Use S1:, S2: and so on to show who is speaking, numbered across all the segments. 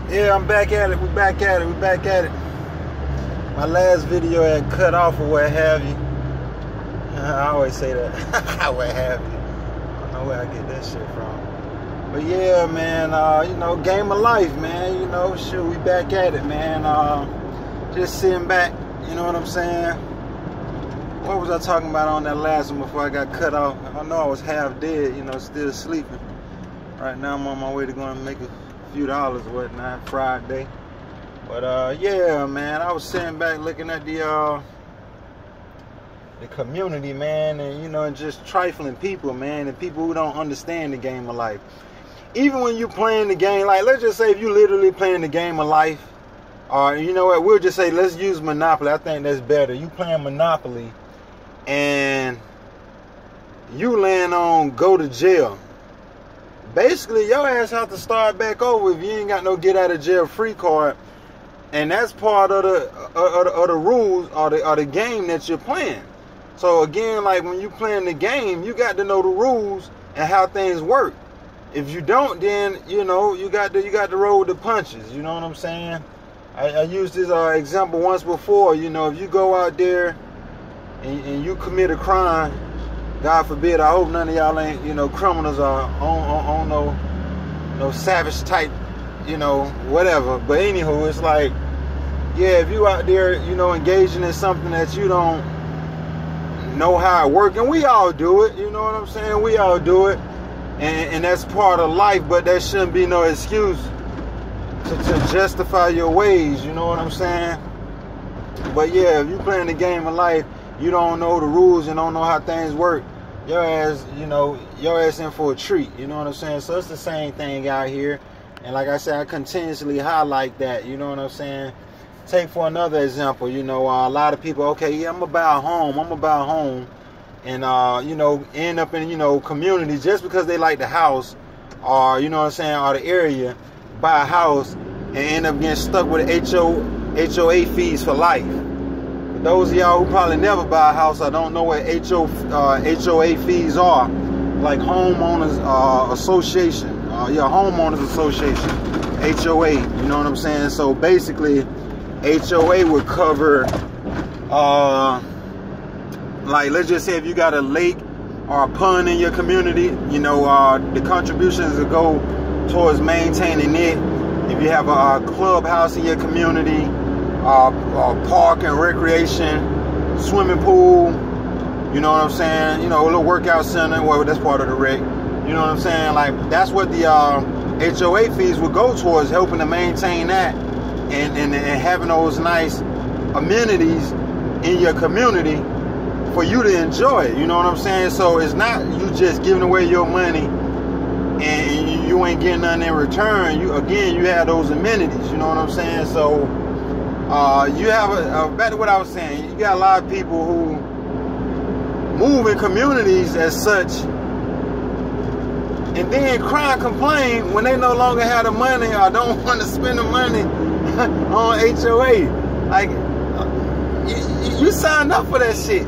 S1: Yeah, I'm back at it. We're back at it. We're back at it. My last video had cut off or what have you. I always say that. What have you. I don't know where I get that shit from. But yeah, man, you know, game of life, man. You know, shit, we back at it, man. Just sitting back, you know what I'm saying? What was I talking about on that last one before I got cut off? I know I was half dead, you know, still sleeping. Right now I'm on my way to go and make a few dollars or whatnot, Friday. But yeah, man, I was sitting back looking at the community, man, and you know, and just trifling people, man, and people who don't understand the game of life. Even when you playing the game, like let's just say if you literally playing the game of life, or you know what, we'll just say let's use Monopoly. I think that's better. You playing Monopoly and you land on go to jail. Basically, your ass have to start back over if you ain't got no get out of jail free card, and that's part of the rules or the game that you're playing. So again, like when you playing the game, you got to know the rules and how things work. If you don't, then you know you got to roll the punches. You know what I'm saying? I used this example once before. You know, if you go out there and you commit a crime, God forbid, I hope none of y'all ain't, you know, criminals are on no savage type, you know, whatever. But anywho, it's like, yeah, if you out there, you know, engaging in something that you don't know how it works, and we all do it, you know what I'm saying? We all do it, and that's part of life, but that shouldn't be no excuse to justify your ways, you know what I'm saying? But yeah, if you playing the game of life, you don't know the rules and don't know how things work, your ass, you know, your ass in for a treat, you know what I'm saying? So it's the same thing out here. And like I said, I continuously highlight that, you know what I'm saying? Take for another example, you know, a lot of people, okay, yeah, I'm gonna buy a home, and you know, end up in, you know, communities just because they like the house, or you know what I'm saying, or the area, buy a house and end up getting stuck with HOA fees for life. Those of y'all who probably never buy a house, I don't know what HOA fees are, like homeowners association, homeowners association, HOA, you know what I'm saying? So basically, HOA would cover, like let's just say if you got a lake or a pond in your community, you know, the contributions will go towards maintaining it. If you have a clubhouse in your community, park and recreation, swimming pool, you know what I'm saying? You know, a little workout center, well, that's part of the rec. You know what I'm saying? Like, that's what the HOA fees would go towards, helping to maintain that and having those nice amenities in your community for you to enjoy it. You know what I'm saying? So it's not you just giving away your money and you ain't getting nothing in return. You have those amenities. You know what I'm saying? So you have back to what I was saying, you got a lot of people who move in communities as such and then cry and complain when they no longer have the money or don't want to spend the money on HOA. Like, you signed up for that shit.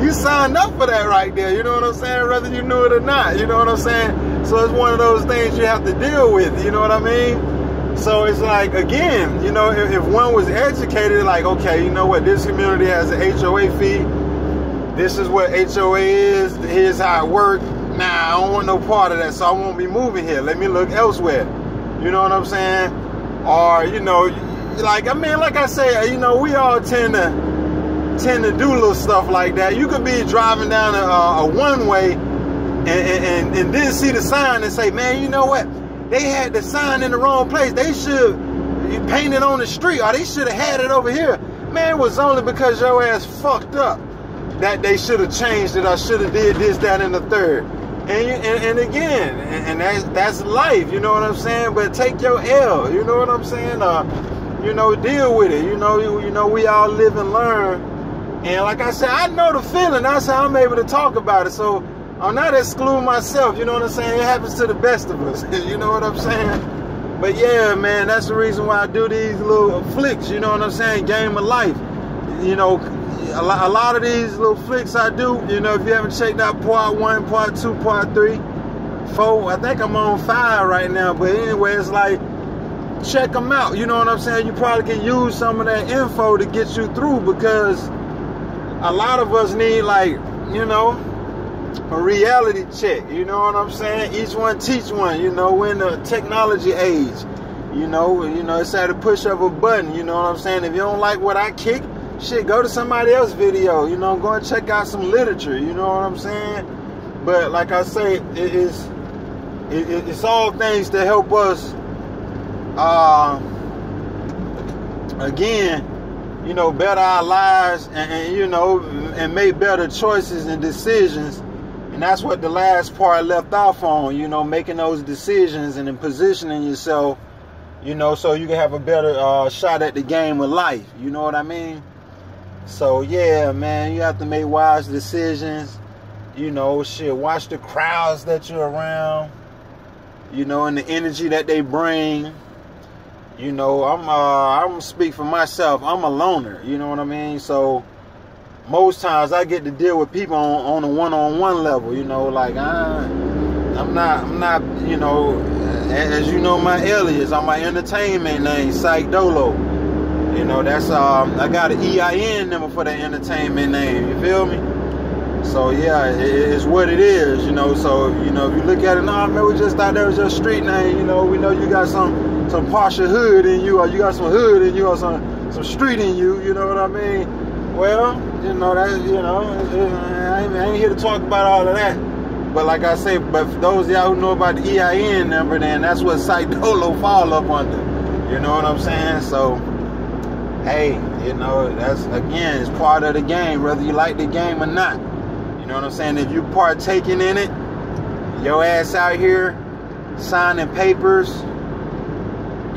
S1: You signed up for that right there, you know what I'm saying, whether you knew it or not, you know what I'm saying? So it's one of those things you have to deal with, you know what I mean? So it's like, again, you know, if one was educated, like, okay, you know what, this community has an HOA fee, this is what HOA is, here's how it works. Nah, I don't want no part of that, so I won't be moving here. Let me look elsewhere. You know what I'm saying? Or, you know, like, I mean, like I say, you know, we all tend to do little stuff like that. You could be driving down a one-way and then see the sign and say, man, you know what? They had the sign in the wrong place. They should paint it on the street, or they should have had it over here. Man, it was only because your ass fucked up that they should have changed it or should have did this, that, and the third. And again, and that's life, you know what I'm saying? But take your L, you know what I'm saying? You know, deal with it. You know, we all live and learn. And like I said, I know the feeling. That's how I'm able to talk about it. So I'm not excluding myself, you know what I'm saying? It happens to the best of us, you know what I'm saying? But yeah, man, that's the reason why I do these little flicks, you know what I'm saying? Game of life. You know, a lot of these little flicks I do, you know, if you haven't checked out part 1, part 2, part 3, 4. I think I'm on 5 right now. But anyway, it's like, check them out. You know what I'm saying? You probably can use some of that info to get you through, because a lot of us need, like, you know, a reality check. You know what I'm saying? Each one teach one. You know, we're in the technology age. You know, it's at a push of a button. You know what I'm saying? If you don't like what I kick, shit, go to somebody else's video. You know, go and check out some literature. You know what I'm saying? But like I say, it's all things to help us. Again, you know, better our lives, and you know, and make better choices and decisions. And that's what the last part left off on. You know, making those decisions and then positioning yourself, you know, so you can have a better shot at the game of life. You know what I mean? So yeah, man, you have to make wise decisions. You know, shit, watch the crowds that you're around, you know, and the energy that they bring. You know, I'm speak for myself. I'm a loner, you know what I mean? So most times I get to deal with people on a one-on-one level, you know, like I'm not, you know, as you know, my alias on my entertainment name, Sike Dolo. You know, that's I got an EIN number for that entertainment name. You feel me? So yeah, it's what it is. You know, so you know, if you look at it, nah, man, we just thought that was your street name. You know, we know you got some partial hood in you, or you got some hood in you, or some street in you. You know what I mean? Well, you know that, you know, I ain't here to talk about all of that. But like I say, but for those of y'all who know about the EIN number, then that's what Sike Dolo fall up under. You know what I'm saying? So, hey, you know, that's, again, it's part of the game, whether you like the game or not. You know what I'm saying? If you partaking in it, your ass out here signing papers,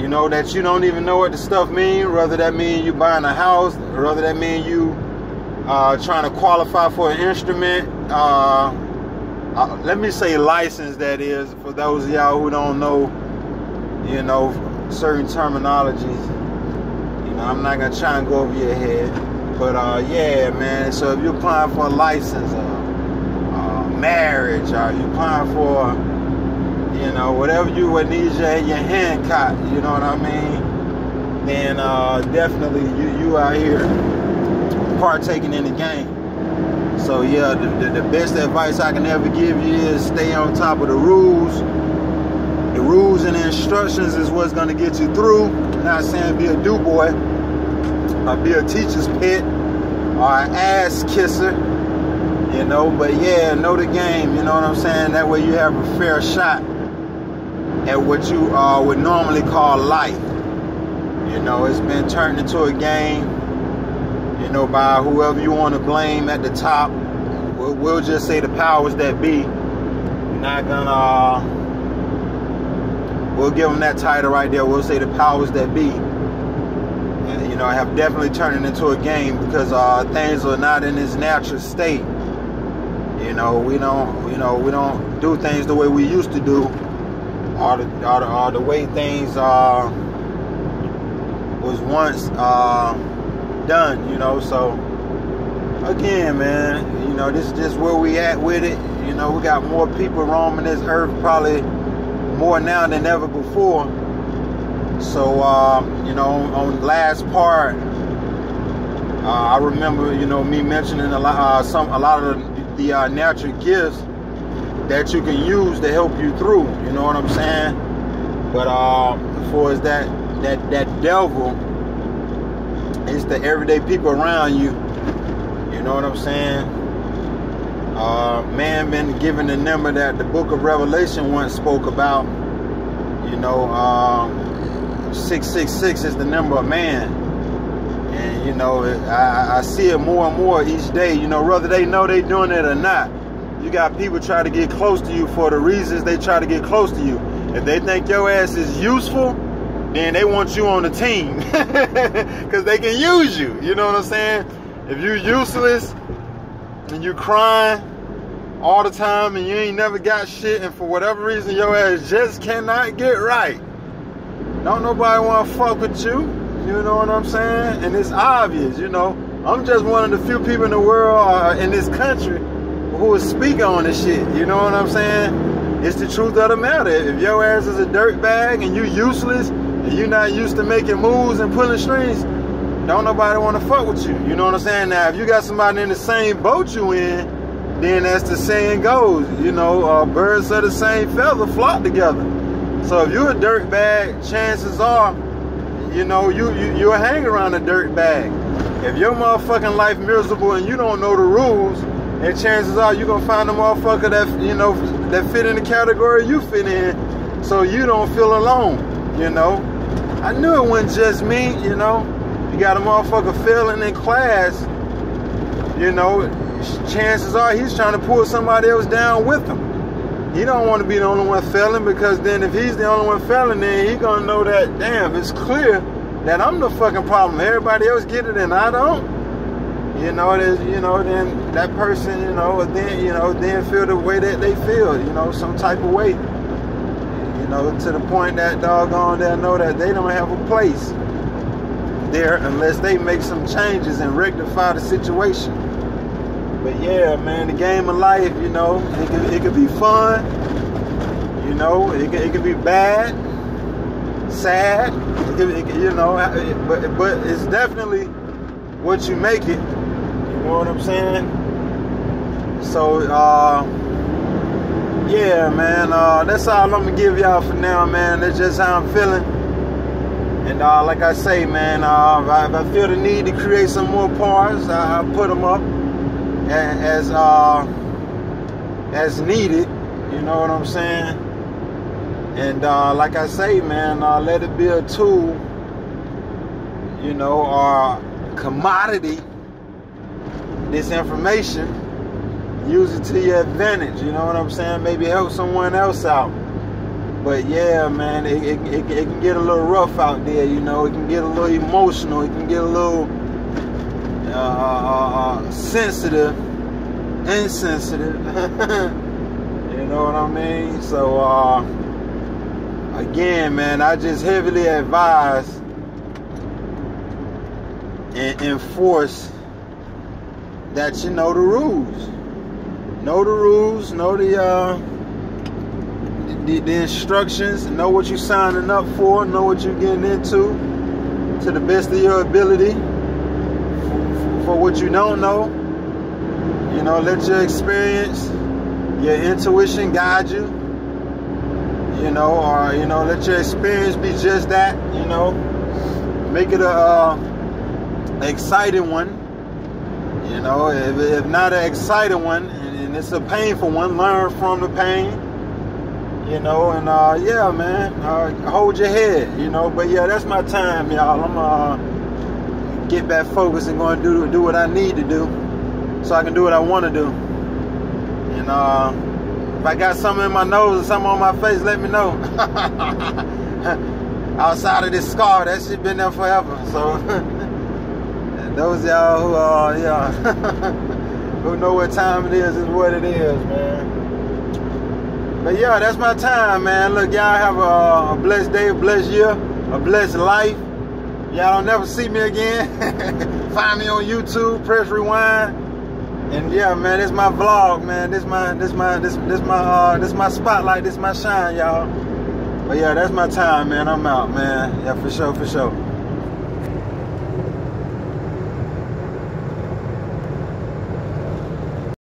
S1: you know, that you don't even know what the stuff mean, whether that mean you buying a house, or whether that mean you trying to qualify for an instrument, let me say license, that is, for those of y'all who don't know, you know, certain terminologies. You know, I'm not gonna try and go over your head, but yeah, man. So if you're applying for a license, marriage, or you're applying for, you know, whatever you would need your hand caught, you know what I mean? Then definitely you out here partaking in the game. So yeah, the best advice I can ever give you is stay on top of the rules. The rules and the instructions is what's gonna get you through. I'm not saying be a do boy, or be a teacher's pet, or an ass kisser, you know. But yeah, know the game. You know what I'm saying? That way you have a fair shot at what you would normally call life. You know, it's been turned into a game, you know, by whoever you want to blame at the top. We'll just say the powers that be. We're not gonna, we'll give them that title right there. We'll say the powers that be. And, you know, have definitely turned it into a game, because things are not in its natural state. You know, we don't do things the way we used to do, or the way things was once done, you know. So again, man, you know, this is just where we at with it. You know, we got more people roaming this earth, probably more now than ever before. So you know, on the last part, I remember, you know, me mentioning a lot of the natural gifts that you can use to help you through. You know what I'm saying? But as far as that devil, it's the everyday people around you. You know what I'm saying? Man been given the number that the book of Revelation once spoke about. You know, 666 is the number of man. And you know, I see it more and more each day. You know, whether they know they doing it or not. You got people try to get close to you for the reasons they try to get close to you. If they think your ass is useful, then they want you on the team, because they can use you. You know what I'm saying? If you're useless and you crying all the time and you ain't never got shit, and for whatever reason your ass just cannot get right, don't nobody want to fuck with you. You know what I'm saying? And it's obvious. You know, I'm just one of the few people in the world, in this country, who will speak on this shit. You know what I'm saying? it's the truth of the matter. If your ass is a dirtbag and you useless and you not used to making moves and pulling strings, don't nobody want to fuck with you. You know what I'm saying? Now, if you got somebody in the same boat you in, then as the saying goes, you know, birds of the same feather flock together. So if you're a dirtbag, chances are, you know, you'll hang around a dirtbag. If your motherfucking life miserable and you don't know the rules, and chances are you're gonna find a motherfucker that, you know, that fit in the category you fit in, so you don't feel alone, you know. I knew it wasn't just me, you know. You got a motherfucker failing in class, you know, chances are he's trying to pull somebody else down with him. He don't want to be the only one failing, because then if he's the only one failing, then he gonna know that, damn, it's clear that I'm the fucking problem. Everybody else get it and I don't. You know, then that person, then feel the way that they feel, you know, some type of way. You know, to the point that doggone they'll know that they don't have a place there unless they make some changes and rectify the situation. But yeah, man, the game of life, you know, it could be fun, you know, it could be bad, sad, you know, but it's definitely what you make it. You know what I'm saying? So, yeah, man, that's all I'm gonna give y'all for now, man. That's just how I'm feeling. And like I say, man, if I feel the need to create some more parts, I'll put them up as needed. You know what I'm saying? And like I say, man, let it be a tool, you know, or commodity. This information, use it to your advantage. You know what I'm saying? Maybe help someone else out. But yeah, man, it can get a little rough out there. You know, it can get a little emotional. It can get a little sensitive, insensitive. You know what I mean? So again, man, I just heavily advise and enforce that you know the rules. Know the rules, know the instructions, know what you're signing up for, know what you're getting into to the best of your ability. For what you don't know, you know, let your experience, your intuition guide you, you know, or, you know, let your experience be just that, you know. Make it a exciting one. You know, if not an exciting one, and it's a painful one, learn from the pain. You know, and yeah, man, hold your head. You know, but yeah, that's my time, y'all. I'm get back focused and going to do what I need to do, so I can do what I want to do. And if I got something in my nose or something on my face, let me know. Outside of this scar, that shit been there forever. So. Those y'all who who know what time it is what it is, man. But yeah, that's my time, man. Look, y'all have a blessed day, a blessed year, a blessed life. Y'all don't never see me again. Find me on YouTube, press rewind. And yeah, man, this my vlog, man. This my spotlight, this my shine, y'all. But yeah, that's my time, man. I'm out, man. Yeah, for sure, for sure.